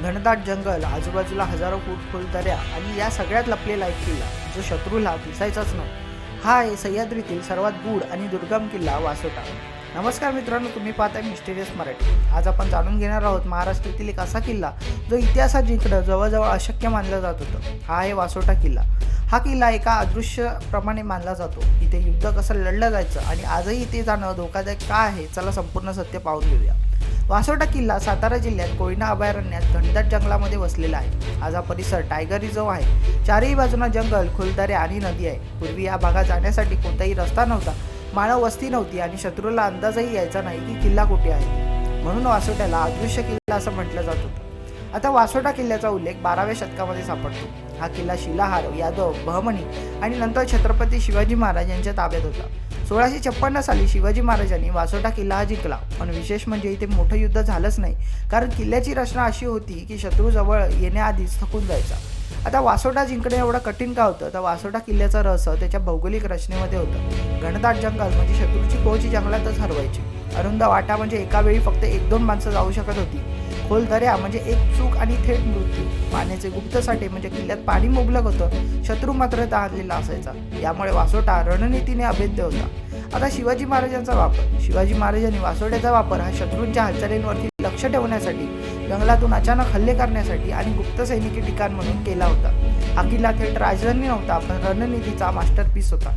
घनदाट जंगल, आजूबाजूला हजारो फूट खोल दऱ्या आणि या सगळ्यात लपलेला एक किल्ला जो शत्रूला दिसायचाच नाही. हा आहे सह्याद्रीतील सर्वात गूढ आणि दुर्गम किल्ला वासोटा. नमस्कार मित्रांनो, तुम्ही पाहताय मिस्टेरियस मराठी. आज आपण जाणून घेणार आहोत महाराष्ट्रातील एक असा किल्ला जो इतिहासात जिंकणं जवळजवळ अशक्य मानलं जात होतं. हा आहे वासोटा किल्ला. हा किल्ला एका अदृश्यप्रमाणे मानला जातो. इथे युद्ध कसं लढलं जायचं आणि आजही इथे जाणं धोकादायक का आहे, चला संपूर्ण सत्य पाहून घेऊया. वासोटा किल्ला सातारा जिल्ह्यात कोयना अभयारण्यात घनदाट जंगलामध्ये वसलेला आहे. आज हा परिसर टायगर रिझर्व आहे. चारही बाजूना जंगल, खोलदऱ्या आणि नदी आहे. पूर्वी या भागात जाण्यासाठी कोणताही रस्ता नव्हता, मानव वस्ती नव्हती आणि शत्रूला अंदाजही यायचा नाही की किल्ला कुठे आहे. म्हणून वासोट्याला अदृश्य किल्ला असं म्हटलं जात होतं. आता वासोटा किल्ल्याचा उल्लेख 12व्या शतकामध्ये सापडतो. हा किल्ला शिलाहार, यादव, बहमनी आणि नंतर छत्रपती शिवाजी महाराज यांच्या ताब्यात होता. 1656 साली शिवाजी महाराजांनी वासोटा किल्ला हा जिंकला. पण विशेष म्हणजे इथे मोठं युद्ध झालंच नाही, कारण किल्ल्याची रचना अशी होती की शत्रू जवळ येण्याआधीच थकून जायचा. आता वासोटा जिंकणे एवढं कठीण का होतं, तर वासोटा किल्ल्याचं रहस्य त्याच्या भौगोलिक रचनेमध्ये होतं. घनदाट जंगल म्हणजे शत्रूची पोहोच जंगलातच हरवायची. अरुंद वाटा म्हणजे एका वेळी फक्त 1-2 माणसं जाऊ शकत होती. खोल दऱ्या म्हणजे एक चूक आणि थेट मृत्यू. पाण्याचे गुप्त साठे म्हणजे किल्ल्यात पाणी मुबलक होतं, शत्रू मात्र ताणलेला असायचा. यामुळे वासोटा रणनीतीने अभेद्य होता. आता शिवाजी महाराजांचा वापर. शिवाजी महाराजांनी वासोट्याचा वापर हा शत्रूंच्या हालचालींवरती लक्ष ठेवण्यासाठी, जंगलातून अचानक हल्ले करण्यासाठी आणि गुप्त सैनिकी ठिकाण म्हणून केला होता. हा किल्ला थेट राजधानी नव्हता, पण रणनीतीचा मास्टरपीस होता.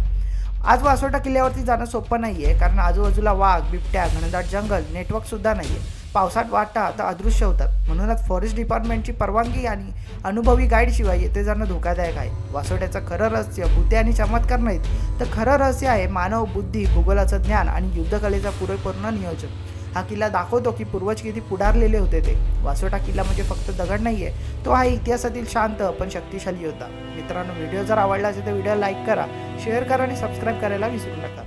आज वासोटा किल्ल्यावरती जाणं सोपं नाहीये, कारण आजूबाजूला वाघ, बिबट्या, घनदाट जंगल, नेटवर्क सुद्धा नाहीये. पावसात वाटा आता अदृश्य होतात. म्हणूनच फॉरेस्ट डिपार्टमेंटची परवानगी आणि अनुभवी गाईडशिवाय येथे जाणं धोकादायक आहे. वासोट्याचं खरं रहस्य भूते आणि चमत्कार नाहीत, तर खरं रहस्य आहे मानव बुद्धी, भूगोलाचं ज्ञान आणि युद्धकलेचा पुरेपूर्ण नियोजन. हा किल्ला दाखवतो की पूर्वज किती पुढारलेले होते ते. वासोटा किल्ला म्हणजे फक्त दगड नाहीये, तो आहे इतिहासातील शांत पण शक्तिशाली योद्धा. मित्रांनो, व्हिडिओ जर आवडला असेल तर व्हिडिओ लाईक करा, शेअर करा आणि सबस्क्राईब करायला विसरू नका.